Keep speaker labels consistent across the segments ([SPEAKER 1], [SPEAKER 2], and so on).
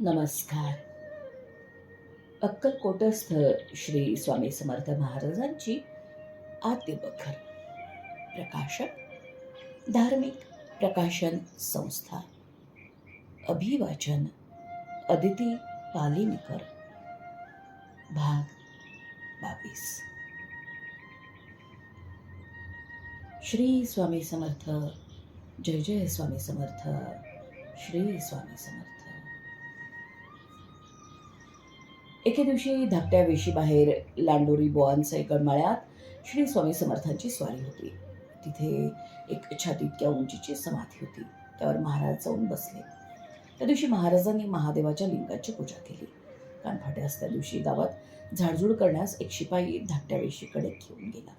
[SPEAKER 1] नमस्कार. अक्कलकोटस्थ श्री स्वामी समर्थ महाराजांची आद्य बखर. प्रकाशक धार्मिक प्रकाशन संस्था. अभिवाचन अदिती पालिनीकर. भाग 22. श्री स्वामी समर्थ. जय जय स्वामी समर्थ. श्री स्वामी समर्थ. एके दिवशी धाकट्या वेशीबाहेर लांडोरी बोवांचे गडमाळ्यात श्री स्वामी समर्थांची स्वारी होती. तिथे एक छातीतक्या उंचीची समाधी होती. त्यावर महाराज जाऊन बसले. त्या दिवशी महाराजांनी महादेवाच्या लिंगाची पूजा केली. कानफाट्यास त्या दिवशी गावात झाडझूड करण्यास एक शिपाई धाकट्या वेशीकडे घेऊन गेला.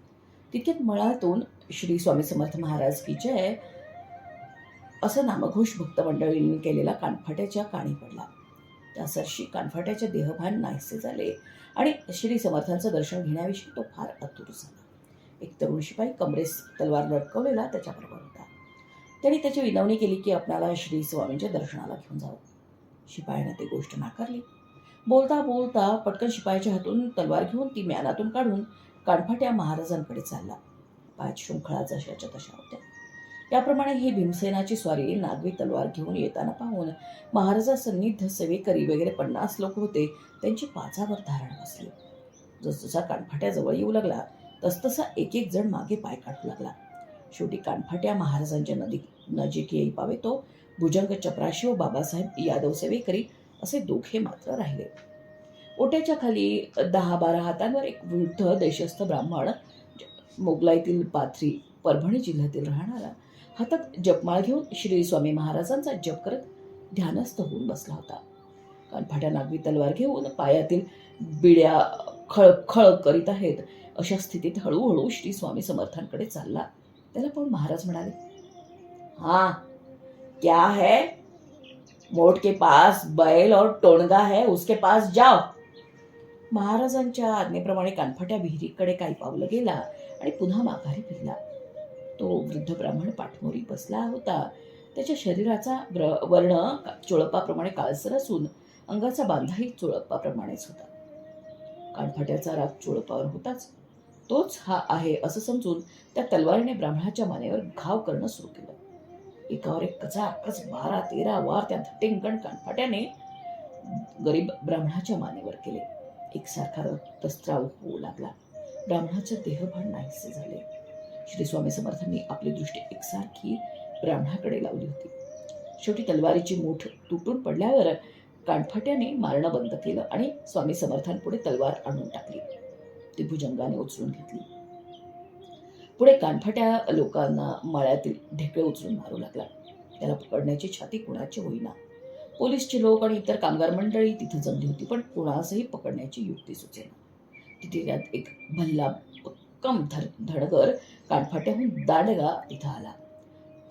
[SPEAKER 1] तितक्यात मळातून श्री स्वामी समर्थ महाराज की जय असं नामघोष भक्त मंडळींनी केलेला कानफाट्याच्या काणी पडला. त्यासरशी कानफाट्याचे देहभान नाहीसे झाले आणि श्री समर्थांचं दर्शन घेण्याविषयी तो फार आतुर झाला. एक तरुण शिपाई कमरेस तलवार लटकवलेला त्याच्याबरोबर होता. त्याने त्याची विनवणी केली की आपणाला श्री स्वामींच्या दर्शनाला घेऊन जावं. शिपायाने ती गोष्ट नाकारली. बोलता बोलता पटकन शिपायाच्या हातून तलवार घेऊन ती म्यानातून काढून कानफाट्या महाराजांकडे चालला. पाच शृंखळा जशाच्या तशा होत्या. याप्रमाणे ही भीमसेनाची स्वारी नागवी तलवार घेऊन येताना पाहून महाराजा सन्निध सेवेकरी वगैरे 50 लोक होते. त्यांची पाचावर धारण बसली. जसजसा कानफाट्याजवळ येऊ लागला तसतसा एक एक जण मागे पाय काढू लागला. शेवटी कानफाट्या महाराजांच्या नजीक येई पावे तो भुजंग चपराशी व बाबासाहेब यादव सेवेकरी असे दोघे मात्र राहिले. ओट्याच्या खाली 10-12 हातांवर एक वृद्ध देशस्थ ब्राह्मण, मोगलाईतील पाथरी, परभणी जिल्ह्यातील राहणारा, हातात जपमाळ घेऊन श्री स्वामी महाराजांचा जप करत ध्यानस्थ होऊन बसला होता. कानफाट्या नागवी तलवार घेऊन पायातील बिड्या खळखळ करीत आहेत अशा स्थितीत हळूहळू श्री स्वामी समर्थांकडे चालला. त्याला पाहून महाराज म्हणाले, हाँ क्या है? मोट के पास बैल और टोणगा है, उसके पास जाओ. महाराजांच्या आज्ञेप्रमाणे कानफाट्या विहिरीकडे काही पावलं गेला आणि पुन्हा माघारी फिरला. तो वृद्ध ब्राह्मण पाठमोरी बसला होता. त्याच्या शरीराचा वर्ण चोळपाप्रमाणे काळसर असून अंगाचा बांधाही चोळपाप्रमाणेच होता. कानफाट्याचा राग चोळपावर होताच. तोच हा आहे असं समजून त्या तलवारीने ब्राह्मणाच्या मानेवर घाव करणं सुरू केलं. एकावर एक कचाकच 12-13 वार त्या धटिंगण कानफाट्याने गरीब ब्राह्मणाच्या मानेवर केले. एकसारखा रक्तस्राव होऊ लागला. ब्राह्मणाचे देहभान नाहीसे झाले. श्री स्वामी समर्थांनी आपली दृष्टी एकसारखी ब्राह्मणाकडे लावली होती. शेवटी तलवारीची मूठ तुटून पडल्यावर कानफाट्याने मारणं बंद केलं आणि स्वामी समर्थांपुढे तलवार आणून टाकली. ती भुजंगाने उचलून घेतली. पुढे कानफाट्या लोकांना मळ्यातील ढेकळे उचलून मारू लागला. त्याला पकडण्याची छाती कुणाची होईना. पोलीसचे लोक आणि इतर कामगार मंडळी तिथे जमली होती, पण कुणासही पकडण्याची युक्ती सुचेना. तिथे त्यात एक भल्ला कम धडगर कानफाट्याहून दांडगा तिथं आला.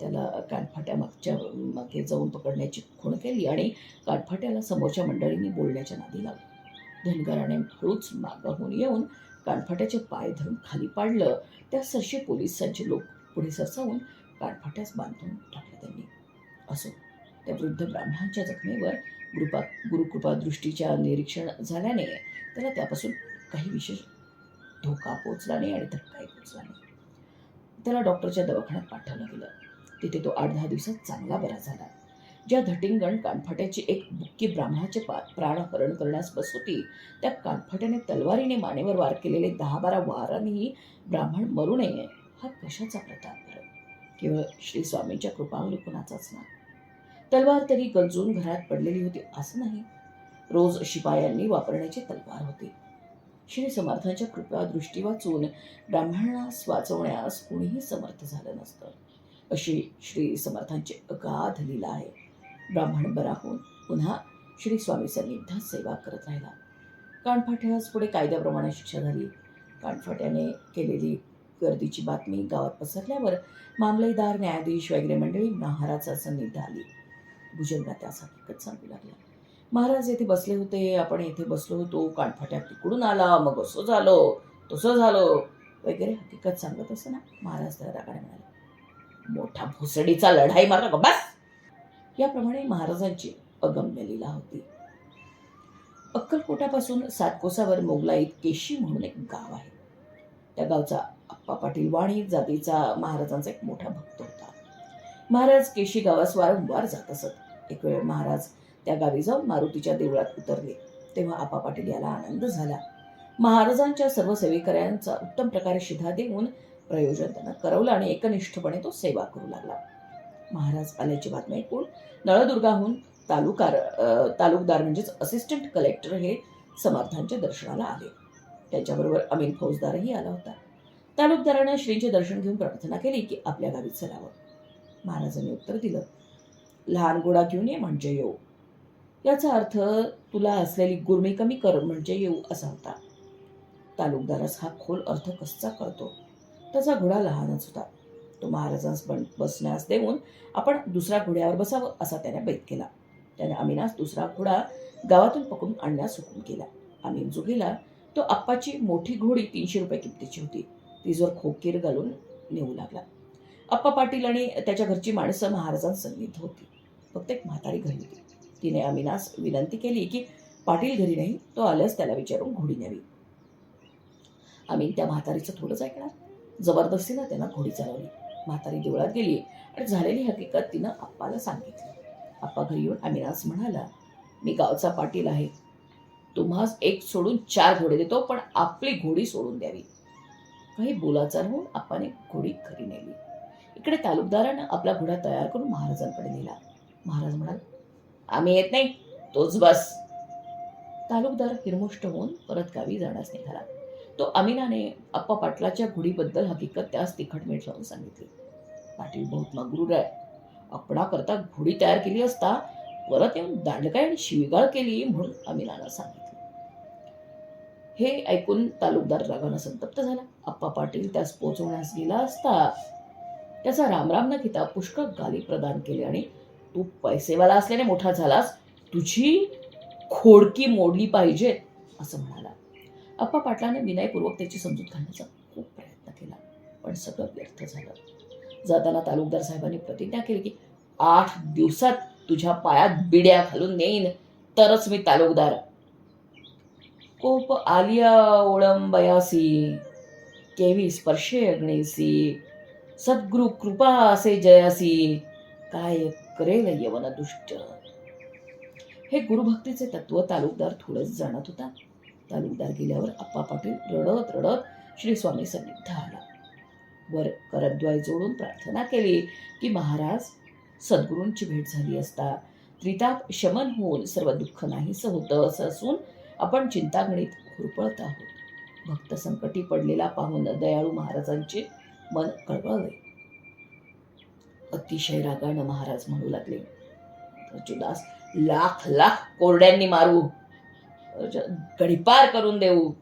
[SPEAKER 1] त्याला कानफाट्या मागे जाऊन पकडण्याची खूण केली आणि कानफाट्याला समोरच्या मंडळींनी बोलण्याच्या नादी लावली. धनगराने हळूच मागं येऊन कानफाट्याचे पाय धरून खाली पाडलं. त्या सरशी पोलिसांचे लोक पुढे सरसावून कानफाट्यास बांधून टाकले त्यांनी. असो, त्या वृद्ध ब्राह्मणाच्या जखमेवर गुरुकृपा दृष्टीच्या निरीक्षण झाल्याने त्याला त्यापासून काही विशेष धोका पोचला नाही आणि धक्काही पोचला नाही. त्याला डॉक्टरच्या दवाखान्यात पाठवलं गेलं. तिथे तो 8-10 दिवसात चांगला बरा झाला. ज्या धटिंगण कानफाट्याची एक बुक्की ब्राह्मणाचे प्राणहरण करण्यास बस होती, त्या कानफाट्याने तलवारीने मानेवर वार केलेले 10-12 वारांनीही ब्राह्मण मरू नये हा कशाचा प्रताप बरं? केवळ श्री स्वामींच्या कृपावलोकनाचाच ना. तलवार तरी गंजून घरात पडलेली होती असं नाही. रोज शिपायांनी वापरण्याची तलवार होती. श्री समर्थांच्या कृपा दृष्टी वाचून ब्राह्मणास वाचवण्यास कुणीही समर्थ झालं नसतं, अशी श्री समर्थांची अगाध लीला आहे. ब्राह्मण बरा होऊन पुन्हा श्री स्वामी सन्निधात सेवा करत राहिला. कानफाट्यास पुढे कायद्याप्रमाणे शिक्षा झाली. कानफाट्याने केलेली गर्दीची बातमी गावात पसरल्यावर मामलेदार, न्यायाधीश वगैरे मंडळी महाराजाच्या सन्निध आली. भुजंगा त्यास हकीकत सांगू लागला. महाराज येथे बसले होते, आपण येथे बसलो होतो, कानफाट्या तिकडून आला, मग असं झालो तसं झालं वगैरे हकीकत सांगत असताना महाराज त्याला रागाने म्हणाले, मोठा भोसडीचा लढाई मारला का बस. याप्रमाणे महाराजांची अगम्य लीला होती. अक्कलकोटापासून 7 कोसावर मोगलाईत केशी म्हणून एक गाव आहे. त्या गावचा आप्पा पाटील वाणी जातीचा महाराजांचा एक मोठा भक्त होता. महाराज केशी गावास वारंवार जात असत. एक वेळ महाराज त्या गावी जाऊन मारुतीच्या देवळात उतरले. तेव्हा आप्पा पाटील याला आनंद झाला. महाराजांच्या सर्व सेवेकऱ्यांचा उत्तम प्रकारे शिधा देऊन प्रयोजन त्यानं करवलं आणि एकनिष्ठपणे तो सेवा करू लागला. महाराज आल्याची बातमी ऐकून नळदुर्गाहून तालुकदार म्हणजेच असिस्टंट कलेक्टर हे समर्थांच्या दर्शनाला आले. त्यांच्याबरोबर अमीन फौजदारही आला होता. तालुकदारानं श्रींचे दर्शन घेऊन प्रार्थना केली की आपल्या गावी चलावं. महाराजांनी उत्तर दिलं, लहान घोडा घेऊन ये म्हणजे येऊ. याचा अर्थ तुला असलेली गुर्मी कमी कर म्हणजे येऊ असा होता. तालुकदारास हा खोल अर्थ कसा कळतो. त्याचा घोडा लहानच होता. तो महाराजांस बसण्यास देऊन आपण दुसऱ्या घोड्यावर बसावं असा त्याने बैत केला. त्याने अमीनास दुसरा घोडा गावातून पकडून आणण्यास हुकूम केला. अमीन जो गेला तो आप्पाची मोठी घोडी 300 रुपये किमतीची होती. ती जोर खोकीर घालून नेऊ लागला. आप्पा पाटील आणि त्याच्या घरची माणसं महाराजांसन्निध होती. फक्त एक म्हातारी घरी होती. तिने अमीनास विनंती केली की पाटील घरी नाही, तो आल्यास त्याला विचारून घोडी न्यावी. अमीन त्या म्हातारीचं थोडंच ऐकणार. जबरदस्तीनं त्यानं घोडी चालवली. म्हातारी देवळात गेली आणि झालेली हकीकत तिनं आप्पाला सांगितली. आप्पा घरी येऊन अमीनास म्हणाला, मी गावचा पाटील आहे. तुम्हास एक सोडून 4 घोडे देतो, पण आपली घोडी सोडून द्यावी. काही बोलाचाल होऊन आप्पाने घोडी घरी नेली. इकडे तालुकदारानं आपला घोडा तयार करून महाराजांकडे नेला. महाराज म्हणाल, आम्ही येत नाही, तोच बस. तालुकदार हिरमुष्ट होऊन परत गावी जाण्यास निघाला. तो अमीनाने आप्पा पाटलाच्या घोडीबद्दल हकीकत त्यास तिखट मीठ लावून सांगितली. पाटील बहुत मगरूर आहे. आपणाकरता घोडी तयार केली असता परत येऊन दांडकाय आणि शिवीगाळ केली म्हणून अमीनाला सांगितले. हे ऐकून तालुकदार रागानं संतप्त झाला. आप्पा पाटील त्यास पोचवण्यास गेला असता त्याचा रामराम न घेता पुष्कळ गाली प्रदान केली आणि तू पैसेवाला असल्याने मोठा झालास, तुझी खोडकी मोडली पाहिजे असं म्हणाला. आप्पा पाटलाने विनयपूर्वक त्याची समजूत घालण्याचा खूप प्रयत्न केला, पण सगळं व्यर्थ झालं. जाताना तालुकदार साहेबांनी प्रतिज्ञा केली की 8 दिवसात तुझ्या पायात बिड्या घालून नेईन तरच मी तालुकदार. कोप आलिया ओळंबयासी, केवी स्पर्शे अग्नेसी, सद्गुरु कृपा असे जयासी, काय करेल यवन दुष्ट. हे गुरुभक्तीचे तत्व तालुकदार थोडंच जाणत होता. तालुकदार गेल्यावर आप्पा पाटील रडत रडत श्री स्वामी सन्निध आला. वर करद्वाय जोडून प्रार्थना केली की महाराज, सद्गुरूंची भेट झाली असता त्रिताप शमन होऊन सर्व दुःख नाहीसं होतं असं असून आपण चिंतागणित हुरपळत आहोत. भक्त संकटी पडलेला पाहून दयाळू महाराजांचे मन कळवळले. अतिशय रागानं महाराज म्हणू लागले, अर्जुदास, लाख लाख कोरड्यांनी मारू, गडीपार करून देऊ.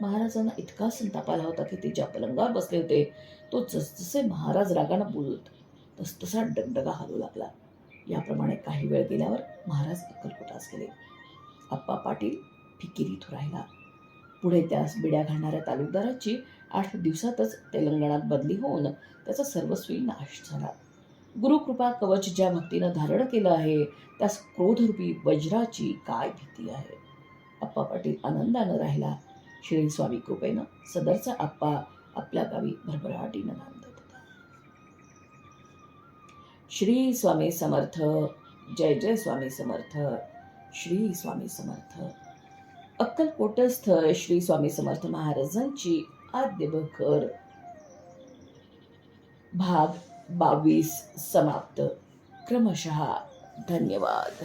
[SPEAKER 1] महाराजांना इतका संताप आला होता की ते ज्या पलंगावर बसले होते तो जसजसे महाराज रागानं बोलत तसतसा डगडगा हालू लागला. याप्रमाणे काही वेळ गेल्यावर महाराज अक्कलकोटास गेले. आप्पा पाटील फिकिरीत राहिला. पुढे त्यास बिड्या घालणाऱ्या तालुकदाराची 8 दिवसातच तेलंगणात बदली होऊन त्याचा सर्वस्वी नाश झाला. गुरुकृपा कवच ज्या भक्तीनं धारण केलं आहे त्यास क्रोधरूपी वज्राची काय भीती आहे. आप्पा पाटील आनंदानं राहिला. श्री स्वामी कृपेनं सदरचा आप्पा आपल्या गावी भरभराटीनं नांदत होता. श्री स्वामी समर्थ. जय जय स्वामी समर्थ. श्री स्वामी समर्थ. अक्कलकोटस्थ श्री स्वामी समर्थ महाराजांची आद्य बखर भाग 22 समाप्त. क्रमशः. धन्यवाद.